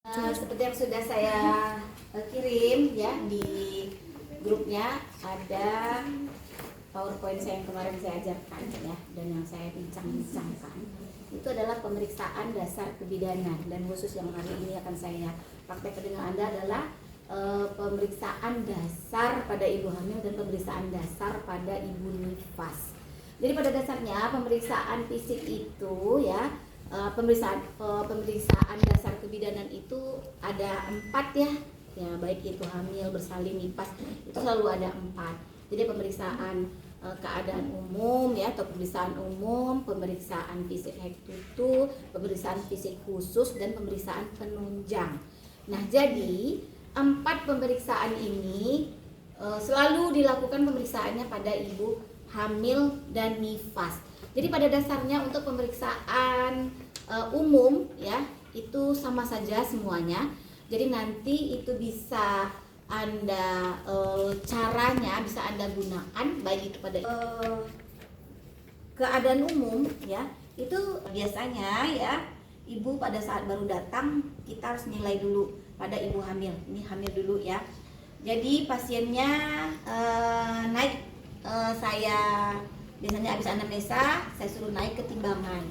Seperti yang sudah saya kirim ya di grupnya, ada PowerPoint saya yang kemarin saya ajarkan ya, dan yang saya bincang-bincangkan itu adalah pemeriksaan dasar kebidanan, dan khusus yang hari ini akan saya praktekkan dengan Anda adalah pemeriksaan dasar pada ibu hamil dan pemeriksaan dasar pada ibu nifas. Jadi pada dasarnya pemeriksaan fisik itu ya, pemeriksaan dasar kebidanan itu ada 4 ya, baik itu hamil, bersalin, nifas, itu selalu ada 4. Jadi pemeriksaan keadaan umum ya, atau pemeriksaan umum, pemeriksaan fisik hektutu, pemeriksaan fisik khusus, dan pemeriksaan penunjang. Nah, jadi 4 pemeriksaan ini selalu dilakukan pemeriksaannya pada ibu hamil dan nifas. Jadi pada dasarnya untuk pemeriksaan umum ya, itu sama saja semuanya. Jadi nanti itu bisa Anda caranya bisa Anda gunakan baik itu pada keadaan umum ya. Itu biasanya ya, ibu pada saat baru datang kita harus nilai dulu pada ibu hamil. Ini hamil dulu ya. Jadi pasiennya naik, saya biasanya habis anamnesa saya suruh naik ke timbangan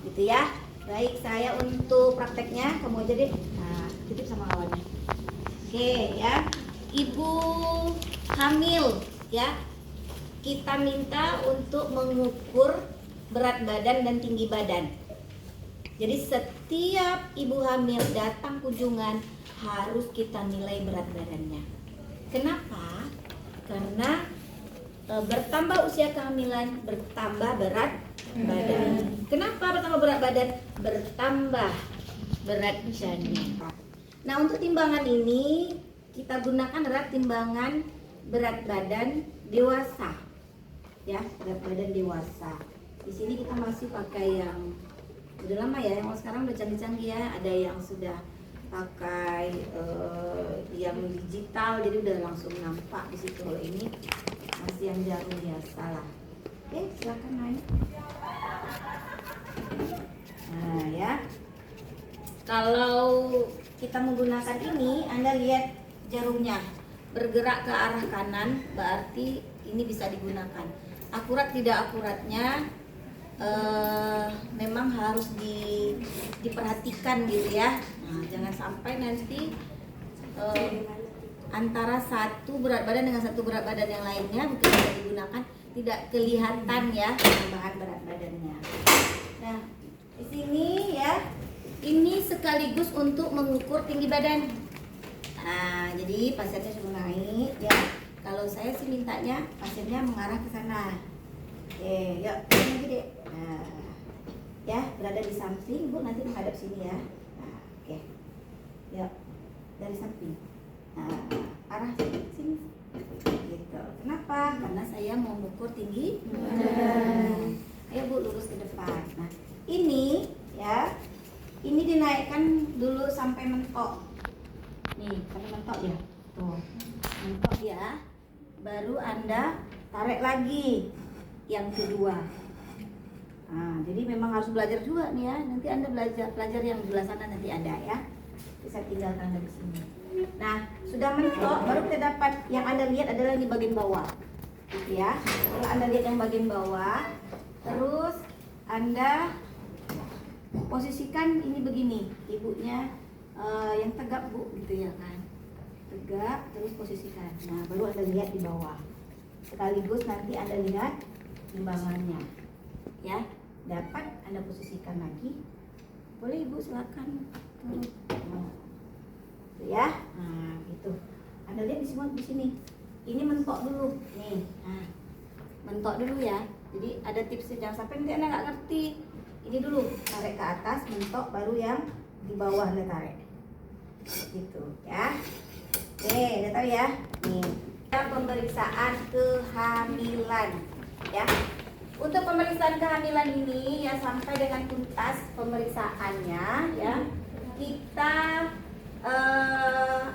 gitu ya. Baik, saya untuk prakteknya kamu aja deh. Nah, titip sama kawannya. Oke ya, ibu hamil ya, kita minta untuk mengukur berat badan dan tinggi badan. Jadi setiap ibu hamil datang kunjungan harus kita nilai berat badannya. Kenapa? Karena bertambah usia kehamilan, bertambah berat badan. Kenapa bertambah berat badan? Bertambah berat janin. Nah, untuk timbangan ini kita gunakan adalah timbangan berat badan dewasa. Ya, berat badan dewasa. Di sini kita masih pakai yang udah lama ya, yang sekarang udah canggih-canggih ya. Ada yang sudah pakai yang digital, jadi udah langsung nampak di situ. Kalau ini masih yang jarum biasa lah. Oke, silakan naik. Nah ya, kalau kita menggunakan ini, Anda lihat jarumnya bergerak ke arah kanan, berarti ini bisa digunakan. Akurat tidak akuratnya memang harus diperhatikan gitu ya. Nah, jangan sampai nanti antara satu berat badan dengan satu berat badan yang lainnya mungkin bisa digunakan, tidak kelihatan ya tambahan berat badannya. Nah, di sini ya, ini sekaligus untuk mengukur tinggi badan. Nah, jadi pasiennya suruh naik ya. Kalau saya sih mintanya pasiennya mengarah ke sana. Oke, yuk lagi deh. Nah, ya, berada di samping, Bu, nanti menghadap sini ya. Nah, oke. Yuk, dari samping. Nah, arah sini. Gitu. Kenapa? Karena saya mau mengukur tinggi badan. Ayo Bu, lurus ke depan. Nah, ini ya, ini dinaikkan dulu sampai mentok. Nih, sampai mentok ya. Tuh, mentok ya. Baru Anda tarik lagi yang kedua. Nah, jadi memang harus belajar juga nih ya. Nanti Anda belajar yang di sana nanti ada ya. Bisa tinggalkan dari sini. Nah, sudah mentok, baru kita dapat yang Anda lihat adalah di bagian bawah. Gitu ya. Kalau Anda lihat yang bagian bawah, terus Anda posisikan ini begini, ibunya yang tegap Bu, gitu ya kan. Tegap, terus posisikan. Nah, baru Anda lihat di bawah. Sekaligus nanti Anda lihat timbangannya. Ya, dapat Anda posisikan lagi. Boleh Ibu, silakan. Tuh. Nah, ya. Nah, gitu. Anda lihat di sini. Ini mentok dulu. Nih. Nah, mentok dulu ya. Jadi ada tipsnya, jangan sampai nanti Anda nggak ngerti. Ini dulu, tarik ke atas, mentok, baru yang di bawah Anda tarik. Gitu ya. Oke, udah tahu ya. Nih, pemeriksaan kehamilan ya. Untuk pemeriksaan kehamilan ini ya, sampai dengan tuntas pemeriksaannya ya, kita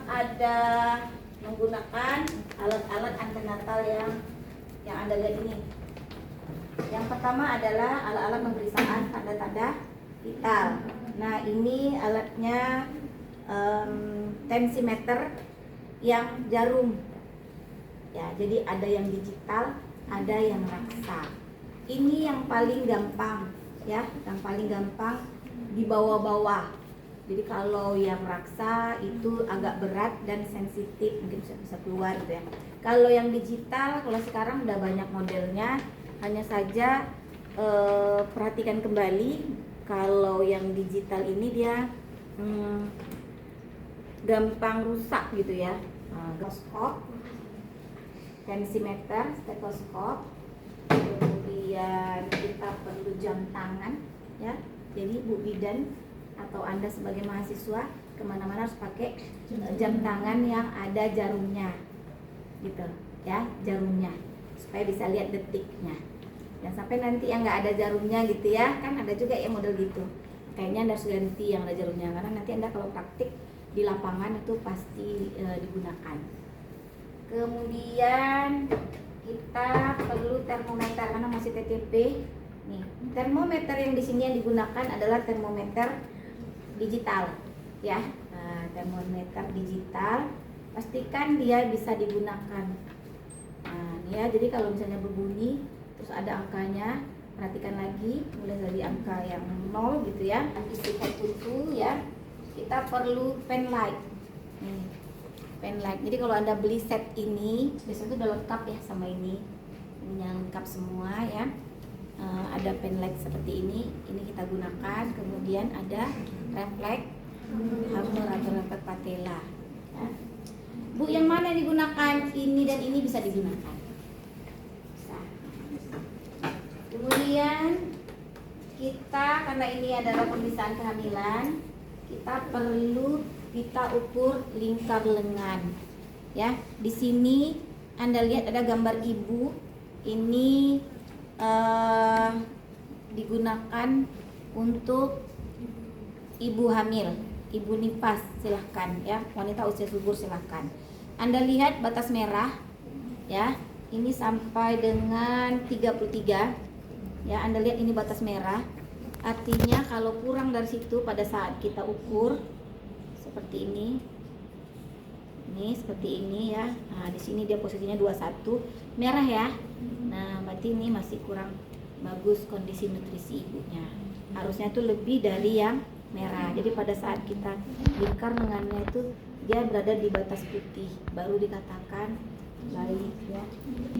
ada menggunakan alat-alat antenatal yang Anda lihat ini. Yang pertama adalah alat-alat pemeriksaan tanda-tanda vital. Nah, ini alatnya tensimeter yang jarum. Ya, jadi ada yang digital, ada yang raksa. Ini yang paling gampang, ya, yang paling gampang di bawah-bawah. Jadi kalau yang raksa itu agak berat dan sensitif, mungkin bisa keluar gitu ya. Kalau yang digital, kalau sekarang udah banyak modelnya, hanya saja perhatikan kembali kalau yang digital ini dia gampang rusak gitu ya. Stetoskop, tensimeter, stetoskop, kemudian kita perlu jam tangan, ya. Jadi Bu Bidan atau Anda sebagai mahasiswa kemana-mana harus pakai jam tangan yang ada jarumnya, gitu, ya, jarumnya, supaya bisa lihat detiknya. Jangan sampai nanti yang nggak ada jarumnya gitu ya, kan ada juga ya model gitu. Kayaknya Anda harus ganti yang ada jarumnya, karena nanti Anda kalau praktik di lapangan itu pasti digunakan. Kemudian kita perlu termometer karena masih TTP. Nih, termometer yang di sini yang digunakan adalah termometer digital, ya. Nah, termometer digital, pastikan dia bisa digunakan. Nah, ya, jadi kalau misalnya berbunyi terus ada angkanya, perhatikan lagi mulai dari angka yang 0 gitu ya. Isi tertentu ya. Kita perlu pen light. Nih, pen light. Jadi kalau Anda beli set ini, biasanya itu udah lengkap ya sama ini. Ini yang lengkap semua ya. Ada pen light seperti ini kita gunakan. Kemudian ada refleks hammer atau refleks patella. Ya. Bu, yang mana yang digunakan? Ini dan ini bisa digunakan. Bisa. Kemudian kita, karena ini adalah pemeriksaan kehamilan, kita perlu ukur lingkar lengan. Ya, di sini Anda lihat ada gambar ibu. Ini digunakan untuk ibu hamil, ibu nifas, silahkan ya, wanita usia subur silahkan. Anda lihat batas merah ya, ini sampai dengan 33 ya. Anda lihat ini batas merah, artinya kalau kurang dari situ pada saat kita ukur seperti ini seperti ini ya. Nah, di sini dia posisinya 21 merah ya. Nah, berarti ini masih kurang bagus kondisi nutrisi ibunya. Harusnya itu lebih dari yang merah. Jadi pada saat kita lingkar lengannya itu dia berada di batas putih, baru dikatakan baik ya.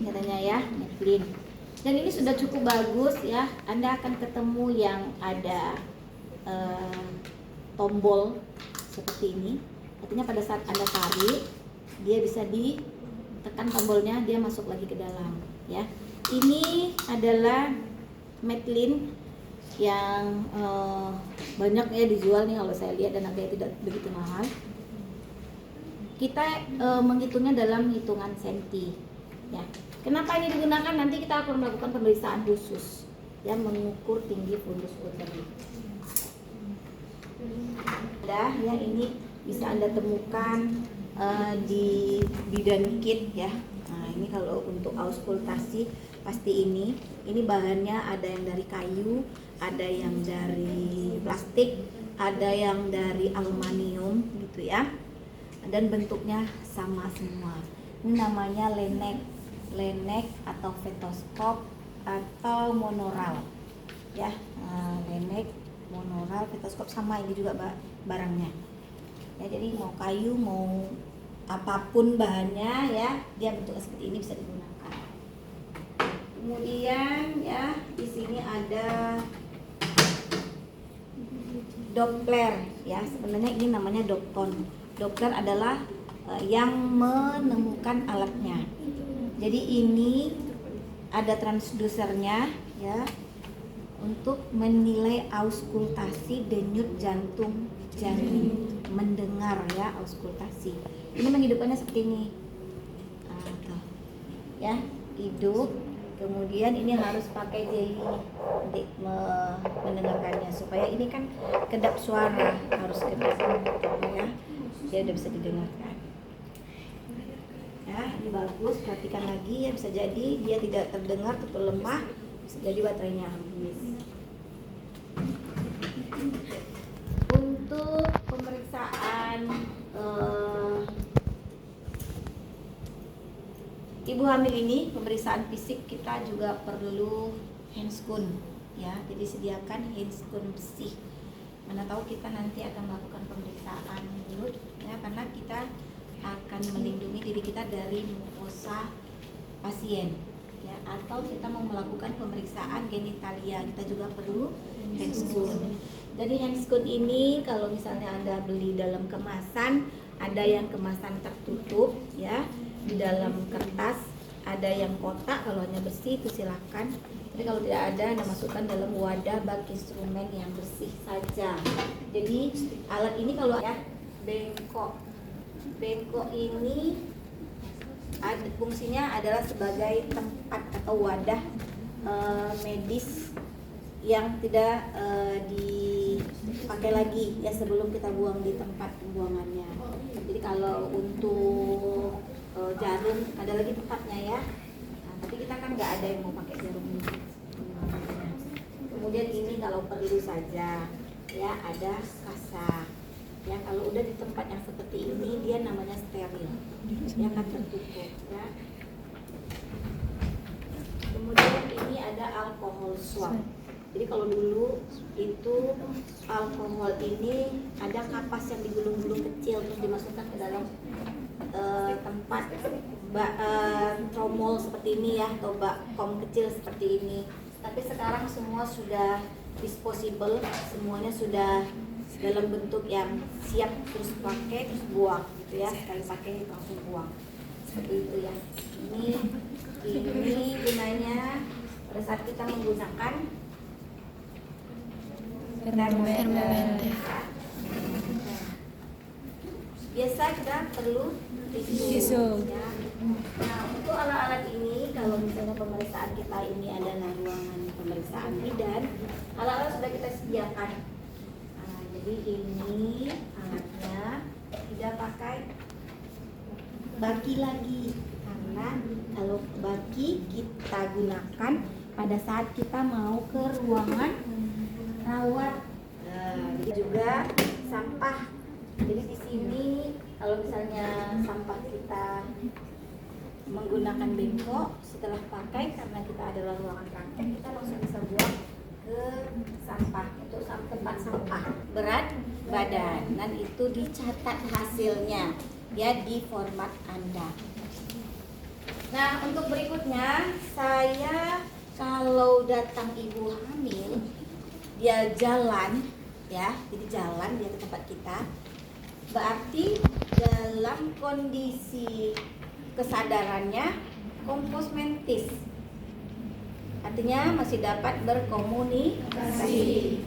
Katanya ya, clean. Dan ini sudah cukup bagus ya. Anda akan ketemu yang ada tombol seperti ini. Artinya pada saat Anda tarik, dia bisa ditekan tombolnya, dia masuk lagi ke dalam ya. Ini adalah Medline yang banyak ya dijual nih kalau saya lihat, dan harganya tidak begitu mahal. Kita menghitungnya dalam hitungan senti ya. Kenapa ini digunakan? Nanti kita akan melakukan pemeriksaan khusus yang mengukur tinggi fundus uteri. Ya, ini bisa Anda temukan di bidan kit ya. Nah, ini kalau untuk auskultasi pasti ini bahannya ada yang dari kayu, ada yang dari plastik, ada yang dari aluminium gitu ya. Dan bentuknya sama semua. Ini namanya lenek atau stetoskop atau monoral ya. Lenek, monoral, stetoskop sama ini juga barangnya. Ya, jadi mau kayu mau apapun bahannya ya, dia bentuknya seperti ini bisa digunakan. Kemudian ya, di sini ada Doppler ya. Sebenarnya ini namanya Dopton. Doppler adalah yang menemukan alatnya. Jadi ini ada transdusernya ya, untuk menilai auskultasi denyut jantung janin, mendengar ya, auskultasi. Ini menghidupkannya seperti ini. Ya, hidup. Kemudian ini harus pakai jeli untuk mendengarkannya, supaya ini kan kedap suara, harus kedap ya, dia udah bisa didengarkan. Ya, ini bagus, perhatikan lagi ya, bisa jadi dia tidak terdengar atau lemah, bisa jadi baterainya habis. Untuk pemeriksaan ibu hamil ini pemeriksaan fisik kita juga perlu handscoon ya. Jadi sediakan handscoon bersih. Mana tahu kita nanti akan melakukan pemeriksaan mulut ya, karena kita akan melindungi diri kita dari mukosa pasien ya, atau kita mau melakukan pemeriksaan genitalia, kita juga perlu handscoon. Jadi handscoon ini kalau misalnya Anda beli dalam kemasan, ada yang kemasan tertutup ya, di dalam kertas, ada yang kotak, kalau hanya bersih itu silakan. Tapi kalau tidak ada, Anda masukkan dalam wadah bak instrumen yang bersih saja. Jadi alat ini kalau ya bengkok ini fungsinya adalah sebagai tempat atau wadah medis yang tidak dipakai lagi ya sebelum kita buang di tempat pembuangannya. Jadi kalau untuk jarum ada lagi tempatnya ya. Nah, tapi kita kan nggak ada yang mau pakai jarum ini. Kemudian ini kalau perlu saja ya ada kasa. Ya kalau udah di tempat yang seperti ini dia namanya steril, dia akan tertutup ya. Kemudian ini ada alkohol swab. Jadi kalau dulu itu alkohol ini ada kapas yang digulung-gulung kecil terus dimasukkan ke dalam tempat tromol seperti ini ya, atau bakom kecil seperti ini. Tapi sekarang semua sudah disposable, semuanya sudah dalam bentuk yang siap, terus pakai terus buang gitu ya, sekali pakai langsung buang seperti itu ya. Ini gunanya pada saat kita menggunakan termometer. Biasa kita perlu tisu ya. Nah untuk alat-alat ini, kalau misalnya pemeriksaan kita ini adalah ruangan pemeriksaan bidan, alat-alat sudah kita sediakan. Jadi ini alatnya tidak pakai baki lagi, karena kalau baki kita gunakan pada saat kita mau ke ruangan rawat. Jadi juga sampah. Jadi di sini kalau misalnya sampah kita menggunakan bengkok setelah pakai, karena kita adalah ruangan praktek, kita langsung bisa buang ke sampah, untuk tempat sampah berat badan, dan itu dicatat hasilnya ya di format Anda. Nah untuk berikutnya, saya kalau datang ibu hamil dia jalan ya, jadi jalan dia ke tempat kita, berarti dalam kondisi kesadarannya kompos mentis, artinya masih dapat berkomunikasi.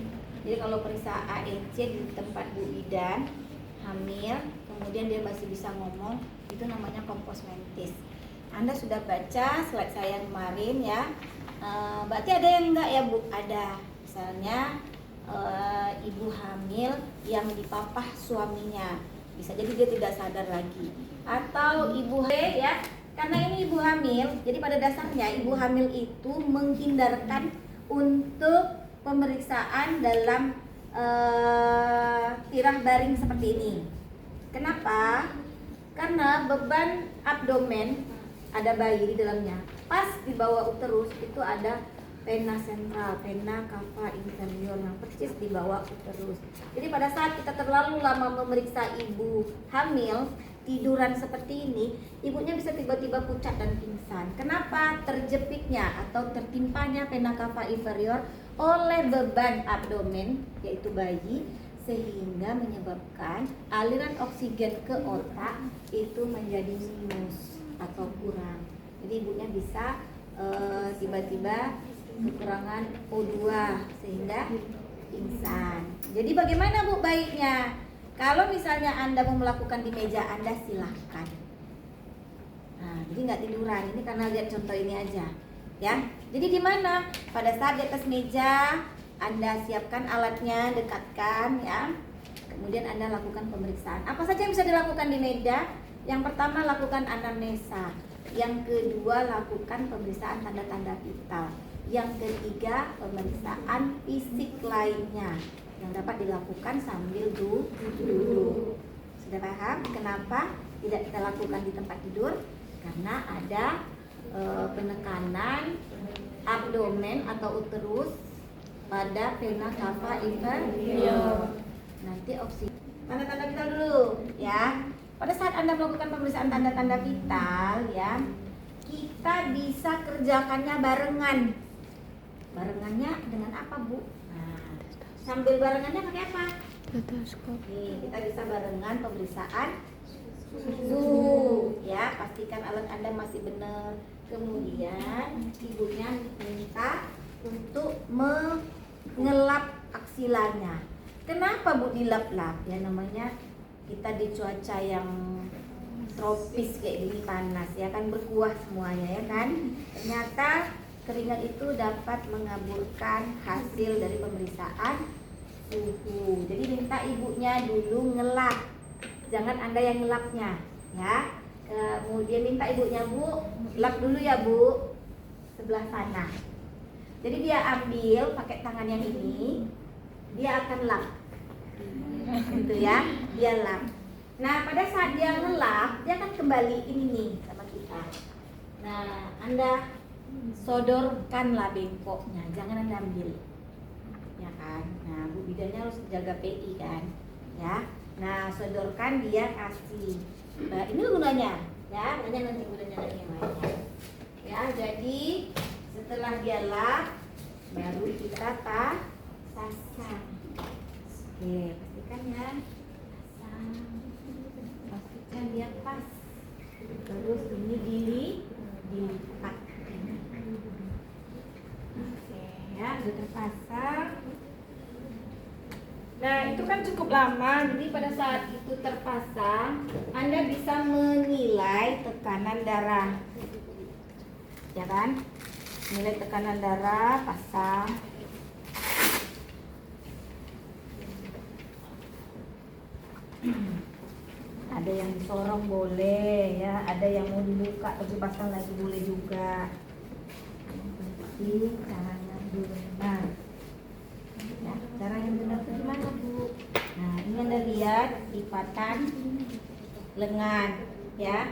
Jadi kalau periksa AEC di tempat Bu bidan hamil, kemudian dia masih bisa ngomong, itu namanya kompos mentis. Anda sudah baca slide saya kemarin ya. Berarti ada yang enggak ya Bu? Ada. Misalnya ibu hamil yang dipapah suaminya, bisa jadi dia tidak sadar lagi. Atau ibu hamil ya, karena ini ibu hamil, jadi pada dasarnya ibu hamil itu menghindarkan untuk pemeriksaan dalam tirah baring seperti ini. Kenapa? Karena beban abdomen, ada bayi di dalamnya. Pas di bawah uterus itu ada vena sentral, vena cava inferior yang persis di bawah uterus. Jadi pada saat kita terlalu lama memeriksa ibu hamil, tiduran seperti ini, ibunya bisa tiba-tiba pucat dan pingsan. Kenapa? Terjepitnya atau tertimpanya vena cava inferior oleh beban abdomen, yaitu bayi, sehingga menyebabkan aliran oksigen ke otak itu menjadi minus atau kurang. Jadi ibunya bisa tiba-tiba kekurangan O2 sehingga pingsan. Jadi bagaimana Bu baiknya? Kalau misalnya Anda mau melakukan di meja Anda, silahkan. Nah, jadi nggak tiduran. Ini karena lihat contoh ini aja, ya. Jadi di mana? Pada saat di atas meja, Anda siapkan alatnya, dekatkan, ya. Kemudian Anda lakukan pemeriksaan. Apa saja yang bisa dilakukan di meja? Yang pertama, lakukan anamnesa. Yang kedua, lakukan pemeriksaan tanda-tanda vital. Yang ketiga, pemeriksaan fisik lainnya yang dapat dilakukan sambil duduk. Sudah paham kenapa tidak kita lakukan di tempat tidur? karena ada penekanan abdomen atau uterus pada vena cava inferior. Nanti oksigen. Tanda-tanda vital dulu ya. Pada saat Anda melakukan pemeriksaan tanda-tanda vital ya, kita bisa kerjakannya barengan. Barengannya dengan apa, Bu? Nah, sambil barengannya pakai apa? Stetoskop. Nih, kita bisa barengan pemeriksaan suhu ya, pastikan alat Anda masih benar. Kemudian ibunya minta untuk mengelap aksilanya. Kenapa Bu dilap-lap? Ya namanya kita di cuaca yang tropis kayak gini, panas ya kan, berkuah semuanya ya kan. Ternyata keringat itu dapat mengaburkan hasil dari pemeriksaan suhu. Jadi minta ibunya dulu ngelap, jangan Anda yang ngelapnya ya. Kemudian minta ibunya, Bu, lap dulu ya Bu, sebelah sana. Jadi dia ambil pakai tangan yang ini, dia akan lap gitu ya, dia lap. Nah pada saat dia ngelap, dia akan kembali ini nih sama kita. Nah Anda sodorkanlah bengkoknya, jangan Anda ambil ya kan. Nah Bu bidannya harus jaga PI kan ya. Nah sodorkan, dia kasih. Nah ini gunanya ya, banyak nanti gunanya lagi yang lainnya ya. Jadi setelah dia lap, baru kita pasang. Oke, pastikan ya, pastikan dia pas. Terus ini dilipat. Oke ya, sudah terpasang. Nah itu kan cukup lama, jadi pada saat itu terpasang, Anda bisa menilai tekanan darah, ya kan? Nilai tekanan darah, pasang. Ada yang disorong boleh ya, ada yang mau dibuka tapi pasang lagi boleh juga. Yang penting caranya benar. Ya, cara yang benar itu gimana Bu? Nah ini Anda lihat lipatan lengan ya,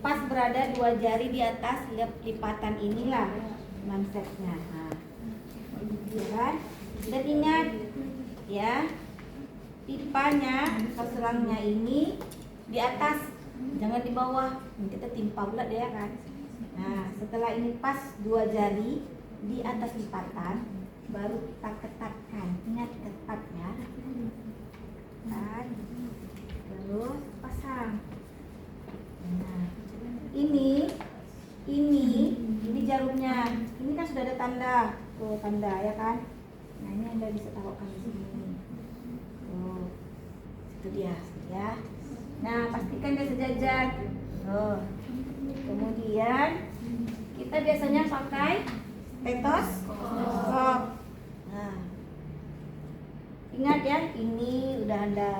pas berada 2 jari di atas lipatan inilah mansetnya. Nah, ya kan? Dan ingat ya, pipanya atau selangnya ini di atas, jangan di bawah. Kita timpa pula dia kan. Nah setelah ini pas 2 jari di atas lipatan, baru kita ketatkan. Ingat ketatnya kan, terus pasang. Nah ini jarumnya. Ini kan sudah ada tanda, tuh tanda ya kan. Nah ini Anda bisa taruhkan di sini. Tuh, itu dia ya. Nah pastikan dia sejajar. Tuh. Kemudian kita biasanya pakai stetoskop. Nah, ingat ya, ini udah Anda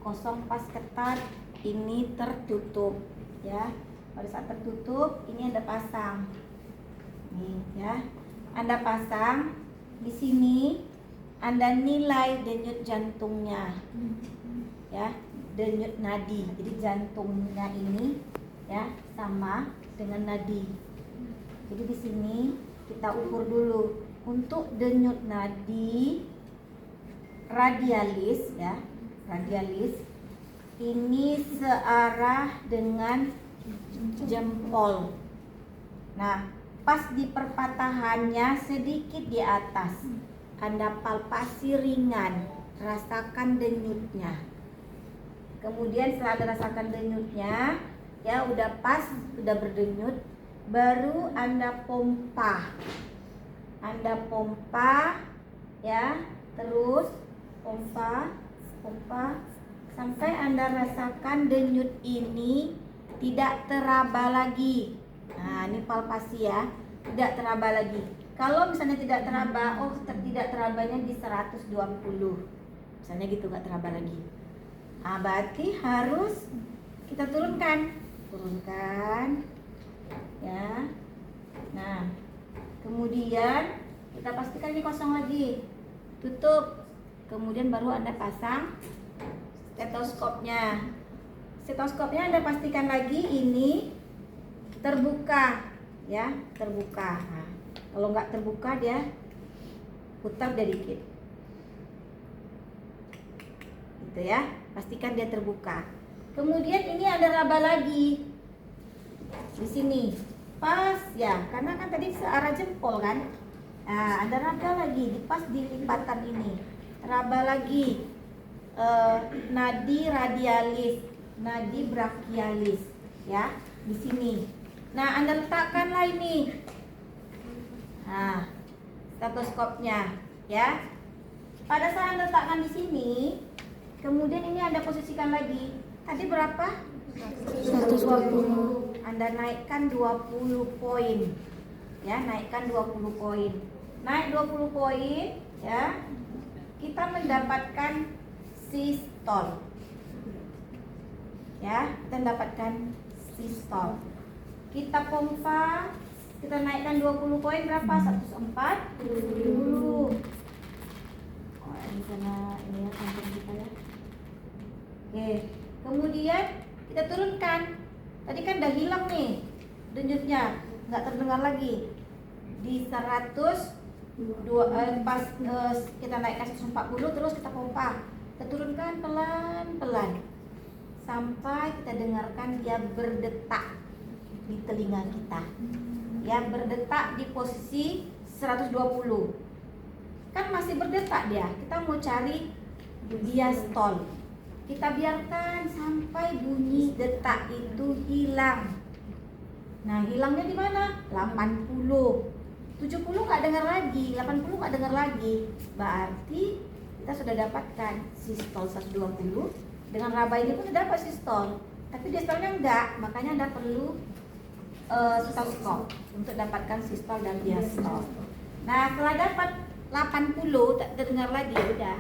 kosong pas ketat, ini tertutup ya. Pada saat tertutup, ini Anda pasang. Nih ya, Anda pasang di sini. Anda nilai denyut jantungnya ya, denyut nadi. Jadi jantungnya ini ya sama dengan nadi. Jadi di sini kita ukur dulu untuk denyut nadi radialis ya, radialis ini searah dengan jempol. Nah, pas di perpatahannya sedikit di atas, Anda palpasi ringan, rasakan denyutnya. Kemudian setelah Anda rasakan denyutnya, ya udah pas, udah berdenyut, baru Anda pompa. Anda pompa ya, terus pompa sampai Anda rasakan denyut ini tidak teraba lagi. Nah, ini palpasi ya, tidak teraba lagi. Kalau misalnya tidak teraba, tidak terabanya di 120. Misalnya gitu, nggak teraba lagi. Nah, berarti harus kita turunkan ya. Nah, kemudian kita pastikan ini kosong lagi, tutup. Kemudian baru Anda pasang stetoskopnya. stetoskopnya Anda pastikan lagi ini terbuka ya, terbuka. Nah, kalau nggak terbuka dia putar dia dikit. Gitu ya, pastikan dia terbuka. Kemudian ini ada raba lagi di sini, pas ya, karena kan tadi searah jempol kan. Nah, ada raba lagi pas di lipatan ini, raba lagi nadi radialis, nadi brachialis ya di sini. Nah, Anda letakkanlah ini. Nah, stetoskopnya ya. Pada saat Anda letakkan di sini, kemudian ini Anda posisikan lagi. Tadi berapa? 120. Anda naikkan 20 poin. Ya, naikkan 20 poin. Naik 20 poin ya. Kita mendapatkan sistol. Ya, kita mendapatkan sistol. Kita pompa, kita naikkan 20 poin berapa? 140. Oh, ini sana ini ya samping kita ya. Oke, kemudian kita turunkan. Tadi kan udah hilang nih denyutnya, nggak terdengar lagi. Di 100 pas kita naikkan 140 terus kita pompa. Kita turunkan pelan-pelan sampai kita dengarkan dia berdetak di telinga kita. Ya, berdetak di posisi 120. Kan masih berdetak dia. Kita mau cari diastol. Kita biarkan sampai bunyi detak itu hilang. Nah, hilangnya di mana? 80. 70 nggak dengar lagi, 80 nggak dengar lagi. Berarti kita sudah dapatkan sistol 120. Dengan raba ini pun sudah dapat sistol. Tapi diastolnya enggak, makanya Anda perlu stetoskop untuk dapatkan sistol dan diastol. Nah, setelah dapat 80 tak terdengar lagi, ya udah.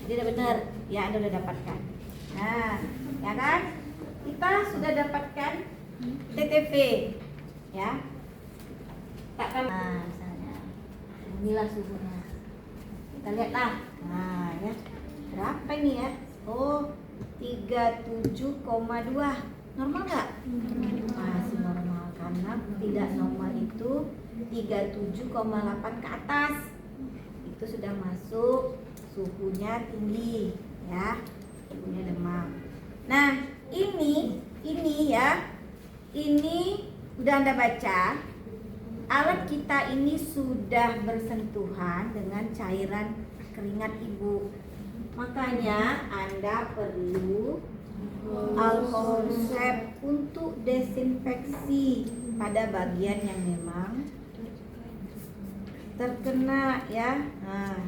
Jadi udah benar, ya Anda udah dapatkan. Nah, ya kan? Kita sudah dapatkan TTV, ya. Takkan, nah, misalnya, inilah suhunya. Kita lihatlah. Nah, ya. Berapa ini ya? Oh, 37,2. Normal nggak? Masih normal, karena tidak normal itu 37,8 ke atas. Itu sudah masuk suhunya tinggi, ya. Suhunya demam. Nah, ini ya. Ini udah Anda baca. Alat kita ini sudah bersentuhan dengan cairan keringat ibu. Makanya Anda perlu alkohol swab untuk desinfeksi pada bagian yang memang terkena ya. Nah,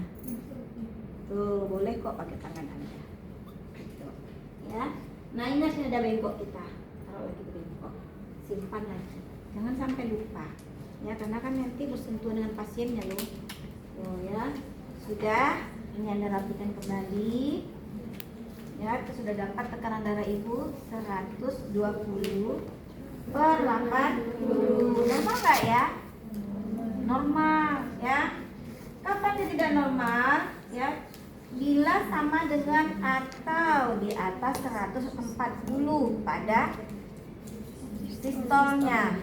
tuh boleh kok pakai tangan Anda. Gitu. Ya. Nah, ini ada bengkok kita. Taruh lagi bengkok. Simpan lagi. Jangan sampai lupa. Ya, karena kan nanti bersentuhan dengan pasiennya loh. Oh ya. Sudah. Ini Anda rapikan kembali. Ya, itu sudah dapat tekanan darah ibu 120/80. Normal nggak ya? Normal ya. Kapan dia tidak normal? Ya, bila sama dengan atau di atas 140 pada sistolnya.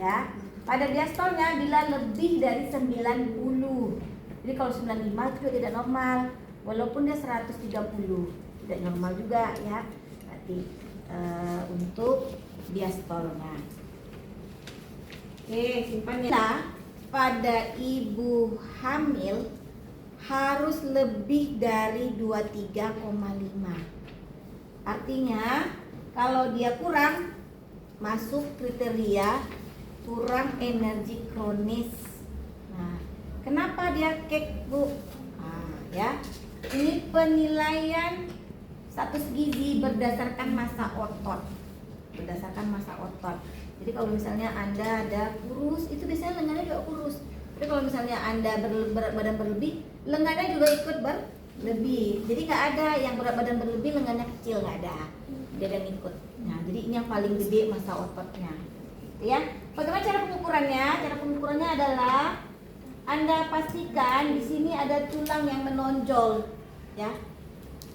Ya, pada diastolnya bila lebih dari 90. Jadi kalau 95 itu tidak normal, walaupun dia 130 tidak normal juga ya. Berarti untuk diastolnya. Oke, simpan ya. Pada ibu hamil harus lebih dari 23,5. Artinya kalau dia kurang, masuk kriteria kurang energi kronis. Nah, kenapa dia kek bu? Nah, ya, ini penilaian status gizi berdasarkan massa otot. Berdasarkan massa otot. Jadi kalau misalnya Anda ada kurus, itu biasanya lengannya juga kurus. Tapi kalau misalnya Anda berat badan berlebih, lengannya juga ikut berlebih. Jadi nggak ada yang berat badan berlebih lengannya kecil, nggak ada. Dia ada ngikut. Nah, jadi ini yang paling gede massa ototnya. Ya, bagaimana cara pengukurannya? Cara pengukurannya adalah Anda pastikan di sini ada tulang yang menonjol, ya.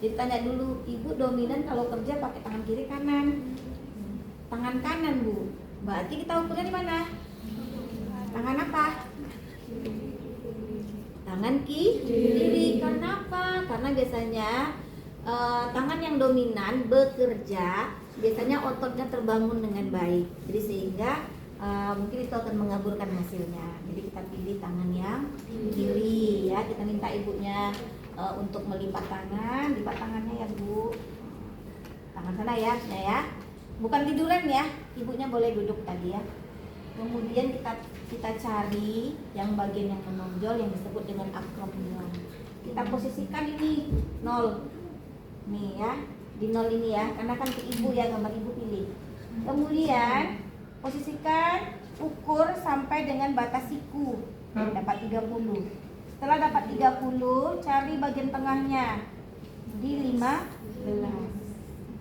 Jadi tanya dulu, ibu dominan kalau kerja pakai tangan kiri kanan? Tangan kanan bu. Berarti kita ukurnya di mana? Tangan apa? Tangan kiri. Kenapa? Karena biasanya tangan yang dominan bekerja, biasanya ototnya terbangun dengan baik. Jadi sehingga mungkin itu akan mengaburkan hasilnya. Jadi kita pilih tangan yang kiri ya. Kita minta ibunya untuk melipat tangan, lipat tangannya ya bu. Tangan sana ya, ya. Bukan tiduran ya, ibunya boleh duduk tadi ya. Kemudian kita cari yang bagian yang menonjol yang disebut dengan acromion. Kita posisikan ini 0. Nih ya, di 0 ini ya, karena kan ke ibu ya, gambar ibu pilih. Kemudian posisikan ukur sampai dengan batas siku, dapat 30. Setelah dapat 30, cari bagian tengahnya di 15.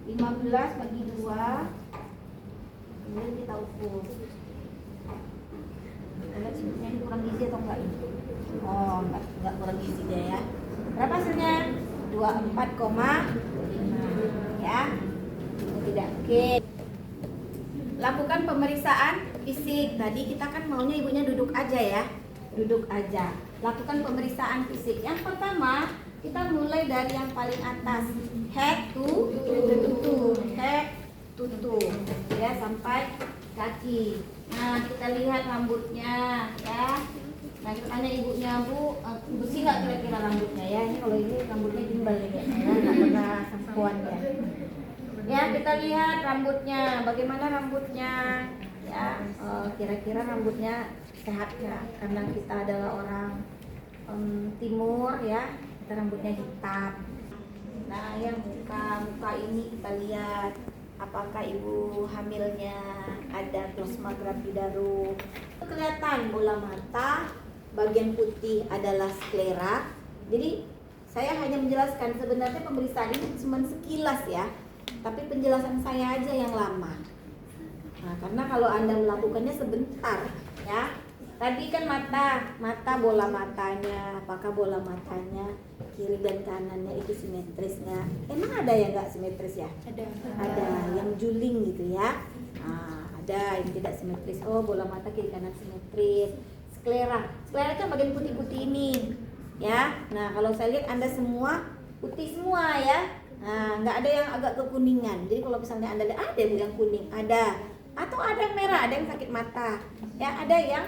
15 bagi 2. Kemudian kita ukur. Lihat sebetulnya ini kurang gizi atau enggak ini? Oh, enggak kurang gizi dia ya. Berapa hasilnya? 24,5 ya. Tidak. Oke. Lakukan pemeriksaan fisik. Tadi kita kan maunya ibunya duduk aja ya. Duduk aja. Lakukan pemeriksaan fisik. Yang pertama, kita mulai dari yang paling atas. Head to toe. Head to toe. Ya, sampai kaki. Nah, kita lihat rambutnya ya. Nah, kita tanya ibunya, Bu, bersih nggak kira-kira rambutnya ya? Ini kalau ini rambutnya gimbal ya, nggak pernah sampoan ya. Ya, kita lihat rambutnya, bagaimana rambutnya ya. Kira-kira rambutnya sehat nggak? Karena kita adalah orang timur ya, kita rambutnya hitam. Nah, yang muka ini kita lihat apakah ibu hamilnya ada plasma gravidarum. Kelihatan bola mata, bagian putih adalah sklera. Jadi saya hanya menjelaskan, sebenarnya pemeriksaan ini cuma sekilas ya, tapi penjelasan saya aja yang lama. Nah, karena kalau Anda melakukannya sebentar ya. Tadi kan mata bola matanya, apakah bola matanya kiri dan kanannya itu simetris nggak? Emang ada yang nggak simetris ya? Ada yang juling gitu ya. Nah, ada yang tidak simetris. Oh, bola mata kiri kanan simetris. Sklera kan bagian putih-putih ini ya. Nah, kalau saya lihat Anda semua putih semua ya. Nah, nggak ada yang agak kekuningan. Jadi kalau misalnya Anda lihat ada yang kuning, ada, atau ada yang merah, ada yang sakit mata ya, ada yang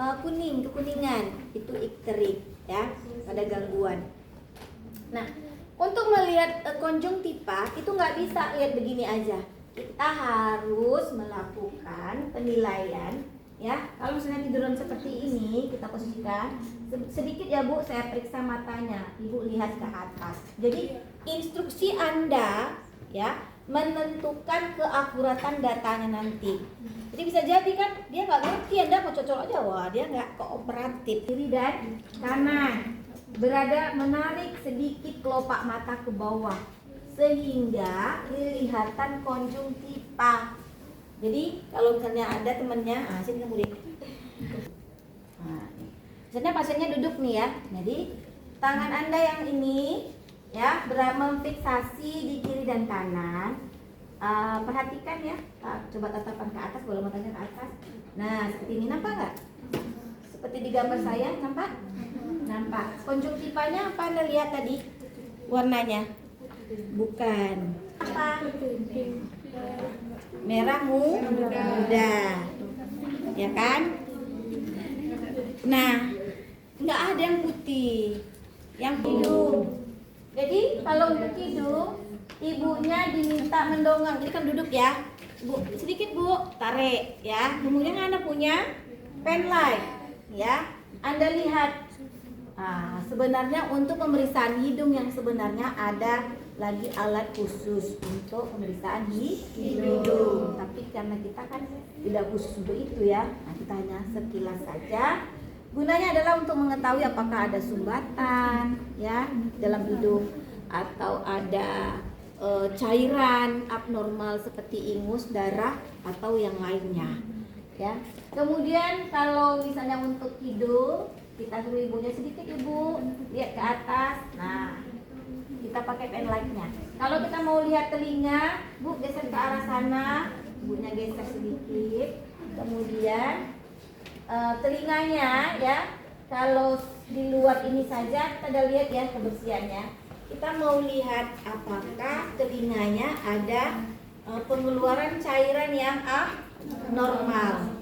kekuningan, itu ikterik ya, ada gangguan. Nah, untuk melihat konjungtiva itu nggak bisa lihat begini aja. Kita harus melakukan penilaian ya. Kalau misalnya tiduran seperti ini, kita posisikan sedikit ya Bu, saya periksa matanya. Ibu lihat ke atas. Jadi instruksi Anda ya menentukan keakuratan datanya nanti. Jadi bisa jadi kan dia nggak ngerti, Anda mau cocok aja, wah dia nggak kooperatif. Kiri dan kanan berada, menarik sedikit kelopak mata ke bawah sehingga kelihatan konjungtiva. Jadi kalau misalnya ada temennya, sini kamu deh. Nah, misalnya pasiennya duduk nih ya, jadi tangan Anda yang ini ya memfiksasi di kiri dan kanan. Perhatikan ya, coba tatapan ke atas, bola matanya ke atas. Nah, seperti ini, nampak nggak? Seperti di gambar saya, nampak? Nampak. Konjungtivanya apa Anda lihat tadi? Warnanya? Bukan. Apa? Merah muda. Ya kan? Nah, nggak ada yang putih, yang hidung. Jadi kalau untuk hidung, ibunya diminta mendongeng. Jadi kan duduk ya, Bu, sedikit Bu, tarik ya. Kemudian Anda punya pen light ya. Anda lihat. Sebenarnya untuk pemeriksaan hidung yang sebenarnya ada lagi alat khusus untuk pemeriksaan hidung. Tapi karena kita kan tidak khusus untuk itu ya. Nah, kita hanya sekilas saja. Gunanya adalah untuk mengetahui apakah ada sumbatan ya dalam hidung, atau ada cairan abnormal seperti ingus, darah, atau yang lainnya ya. Kemudian kalau misalnya untuk hidung, kita suruh ibunya sedikit, Ibu lihat ke atas. Nah, Kita pakai pen lightnya. Kalau kita mau lihat telinga, Bu geser ke arah sana, Ibunya geser sedikit. Kemudian telinganya ya, kalau di luar ini saja kita udah lihat ya kebersihannya. Kita mau lihat apakah telinganya ada pengeluaran cairan yang abnormal.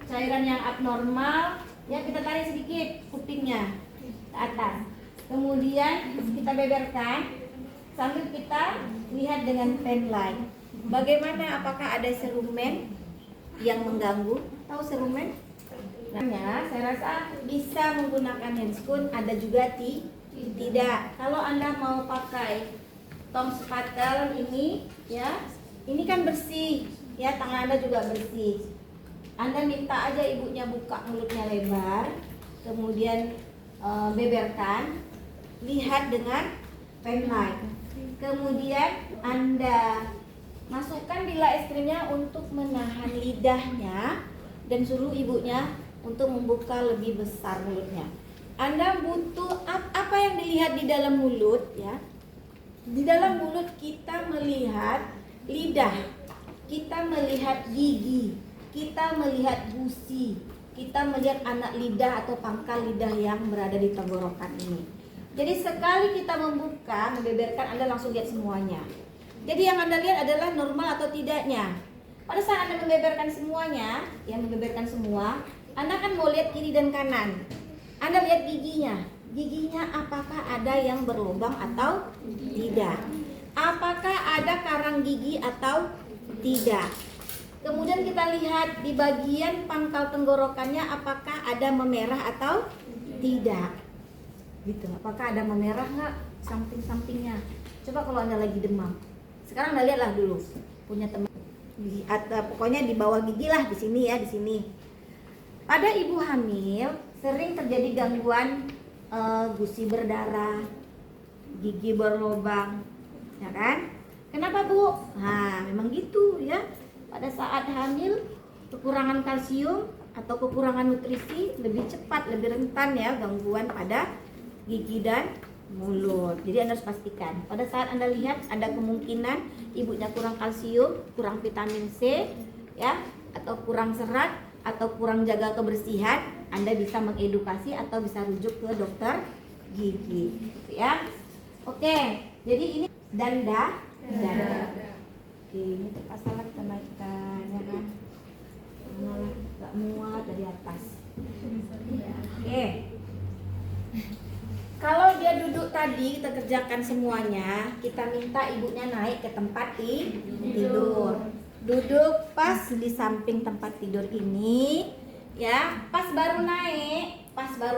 Cairan yang abnormal ya, kita tarik sedikit kupingnya ke atas. Kemudian kita beberkan sambil kita lihat dengan pen light. Bagaimana, apakah ada serumen yang mengganggu? Tahu serumen? Nah, saya rasa bisa menggunakan handscoon, ada juga tidak. Kalau Anda mau pakai tong spatel ini ya, ini kan bersih ya, tangan Anda juga bersih. Anda minta aja ibunya buka mulutnya lebar, kemudian beberkan, lihat dengan pen light. Kemudian Anda masukkan bila es krimnya untuk menahan lidahnya dan suruh ibunya untuk membuka lebih besar mulutnya. Anda butuh apa yang dilihat di dalam mulut ya? Di dalam mulut kita melihat lidah, kita melihat gigi, kita melihat gusi, kita melihat anak lidah atau pangkal lidah yang berada di tenggorokan ini. Jadi sekali kita membuka, membeberkan, Anda langsung lihat semuanya. Jadi yang Anda lihat adalah normal atau tidaknya. Pada saat Anda membeberkan semuanya, yang membeberkan semua, Anda kan mau lihat kiri dan kanan. Anda lihat giginya. Giginya apakah ada yang berlubang atau tidak? Apakah ada karang gigi atau tidak? Kemudian kita lihat di bagian pangkal tenggorokannya apakah ada memerah atau tidak. Gitu. Apakah ada memerah nggak samping-sampingnya? Coba kalau Anda lagi demam. Sekarang Anda lihatlah dulu. Punya teman pokoknya di bawah gigi lah, di sini ya, di sini. Pada ibu hamil sering terjadi gangguan gusi berdarah, gigi berlubang, ya kan? Kenapa, Bu? Nah, memang gitu ya. Pada saat hamil kekurangan kalsium atau kekurangan nutrisi lebih cepat, lebih rentan ya gangguan pada gigi dan mulut. Jadi Anda harus pastikan pada saat Anda lihat ada kemungkinan ibunya kurang kalsium, kurang vitamin C ya, atau kurang serat atau kurang jaga kebersihan, Anda bisa mengedukasi atau bisa rujuk ke dokter gigi ya. Oke, jadi ini dada. Oke, ini terpaksa kita naikkan ya kan, nggak muat dari atas. Oke. Kalau dia duduk tadi, kita kerjakan semuanya. Kita minta ibunya naik ke tempat tidur. Duduk pas di samping tempat tidur ini, ya. Pas baru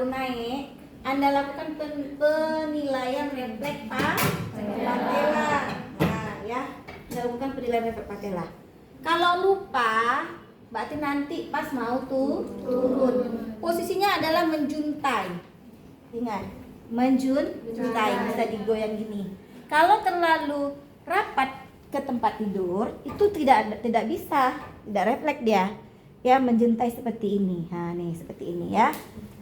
naik, Anda lakukan penilaian refleks patella. Nah, ya, Anda lakukan penilaian refleks patella. Kalau lupa, berarti nanti pas mau turun. Posisinya adalah menjuntai. Ingat. Menjuntai, bisa digoyang gini. Kalau terlalu rapat ke tempat tidur itu tidak bisa, tidak refleks dia. Ya, menjuntai seperti ini. Nah, nih seperti ini ya.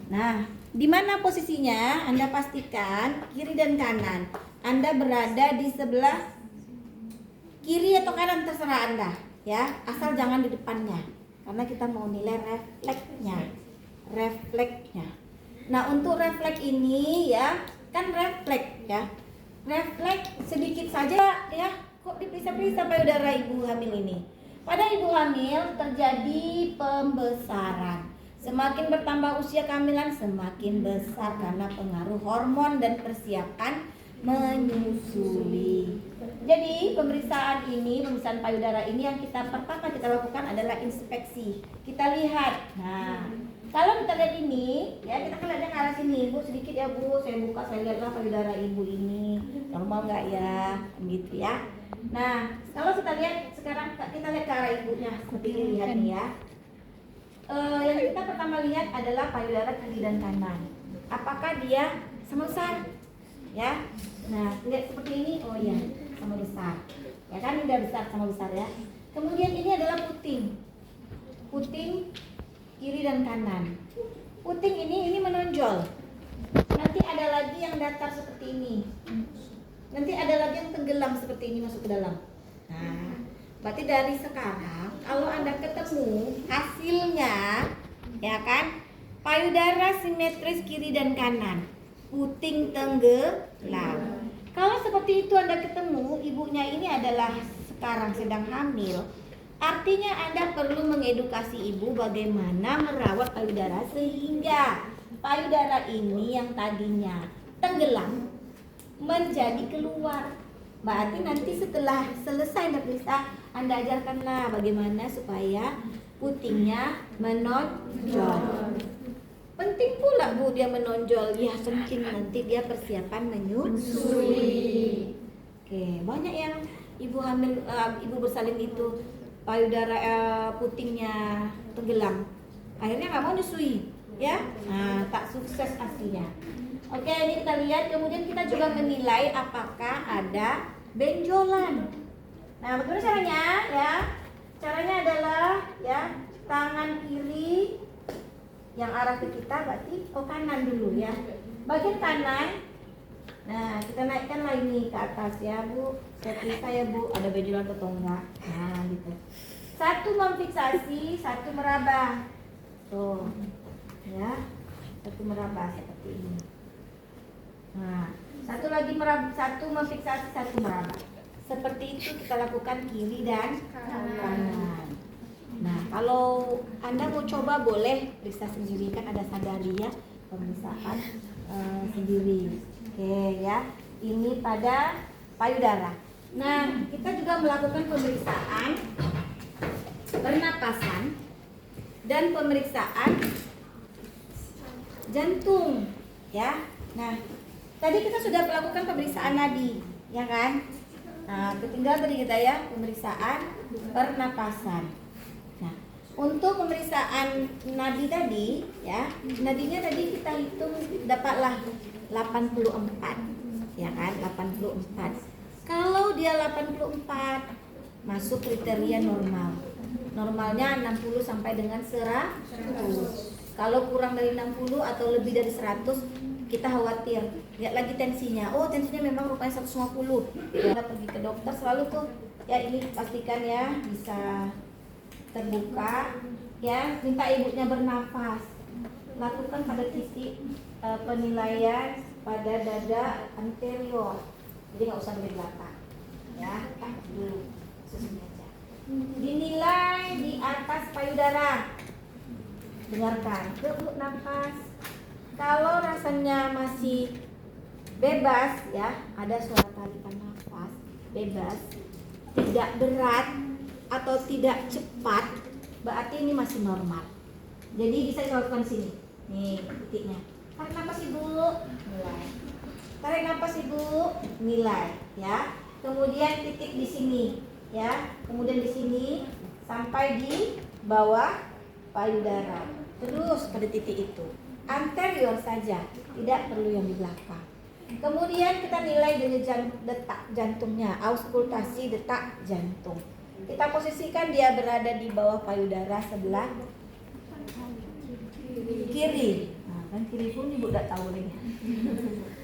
Nah, di mana posisinya? Anda pastikan kiri dan kanan. Anda berada di sebelah kiri atau kanan terserah Anda, ya. Asal jangan di depannya. Karena kita mau nilai refleksnya. Nah, untuk refleks ini ya, kan refleks ya. Refleks sedikit saja ya. Kok diperiksa-periksa payudara ibu hamil ini? Pada ibu hamil terjadi pembesaran. Semakin bertambah usia kehamilan semakin besar karena pengaruh hormon dan persiapan menyusui. Jadi pemeriksaan payudara ini yang pertama kita lakukan adalah inspeksi. Kita lihat. Nah, kalau kita lihat ini, ya kita kan lihatnya ke arah sini. Bu, sedikit ya Bu, saya buka, saya lihatlah payudara ibu ini normal nggak ya, gitu ya. Nah, kalau kita lihat sekarang kita lihat ke arah ibunya, seperti ini lihat nih ya. Yang kita pertama lihat adalah payudara kiri dan kanan. Apakah dia sama besar? Ya. Nah, lihat seperti ini. Oh iya, sama besar. Ya kan, udah besar sama besar ya. Kemudian ini adalah puting. Puting kiri dan kanan. Puting ini menonjol. Nanti ada lagi yang datar seperti ini. nanti ada lagi yang tenggelam seperti ini masuk ke dalam. Nah, berarti dari sekarang kalau Anda ketemu hasilnya, ya kan, payudara simetris kiri dan kanan, puting tenggelam. Kalau seperti itu Anda ketemu ibunya ini adalah sekarang sedang hamil, artinya Anda perlu mengedukasi ibu bagaimana merawat payudara sehingga payudara ini yang tadinya tenggelam menjadi keluar. Berarti nanti setelah selesai Anda periksa, Anda ajarkanlah bagaimana supaya putingnya menonjol. Penting pula Bu dia menonjol. Ya penting, nanti dia persiapan menyusui. Oke, banyak yang ibu hamil, ibu bersalin itu payudara putingnya tenggelam, akhirnya nggak mau nyusui, ya. Nah, tak sukses pastinya. Oke, ini kita lihat. Kemudian kita juga menilai apakah ada benjolan. Nah, bagaimana caranya? Ya, caranya adalah ya tangan kiri yang arah ke kita, berarti kanan dulu ya. Bagian kanan, nah kita naikkanlah ini ke atas ya Bu. Saya periksa ya Bu, ada benjolan atau enggak. Nah gitu. Satu memfiksasi, satu meraba. Tuh, ya, satu meraba seperti ini. Nah, satu lagi meraba, satu memfiksasi, satu meraba. Seperti itu kita lakukan kiri dan kanan. Nah, kalau Anda mau coba boleh periksa sendiri, kan ada Sadaria pemeriksaan sendiri. Oke ya, ini pada payudara. Nah, kita juga melakukan pemeriksaan pernapasan dan pemeriksaan jantung ya. Nah, tadi kita sudah melakukan pemeriksaan nadi, ya kan? Nah, tinggal tadi kita ya pemeriksaan pernapasan. Nah, untuk pemeriksaan nadi tadi ya, nadinya tadi kita hitung dapatlah 84, ya kan? 84. Kalau dia 84 masuk kriteria normal. Normalnya 60 sampai dengan 100. Kalau kurang dari 60 atau lebih dari 100 kita khawatir. Lihat lagi tensinya. Oh, tensinya memang rupanya 150. Kita pergi ke dokter selalu tuh. Ya, ini pastikan ya bisa terbuka ya, minta ibunya bernafas, lakukan pada titik penilaian pada dada anterior, jadi nggak usah dari belakang ya, dulu susahnya aja. Dinilai di atas payudara, dengarkan Bu nafas. Kalau rasanya masih bebas ya, ada suara tarikan nafas bebas, tidak berat atau tidak cepat, berarti ini masih normal. Jadi bisa dilakukan di sini. Nih titiknya. Tarik nafas Ibu, nilai. Tarik nafas Ibu, nilai, ya. Kemudian titik di sini, ya. Kemudian di sini sampai di bawah payudara. Terus pada titik itu. Anterior saja, tidak perlu yang di belakang. Kemudian kita nilai dengan detak jantungnya, auskultasi detak jantung. Kita posisikan dia berada di bawah payudara sebelah kiri. Nah, kan kiri pun Ibu udah tahu lagi.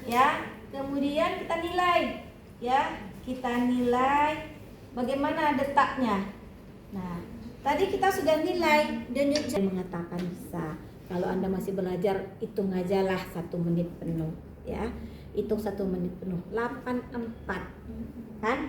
Ya, kemudian kita nilai, ya, kita nilai bagaimana detaknya. Nah, tadi kita sudah nilai dan mengatakan bisa. Kalau Anda masih belajar, hitung aja lah 1 menit penuh, ya. Hitung 1 menit penuh. 84, kan?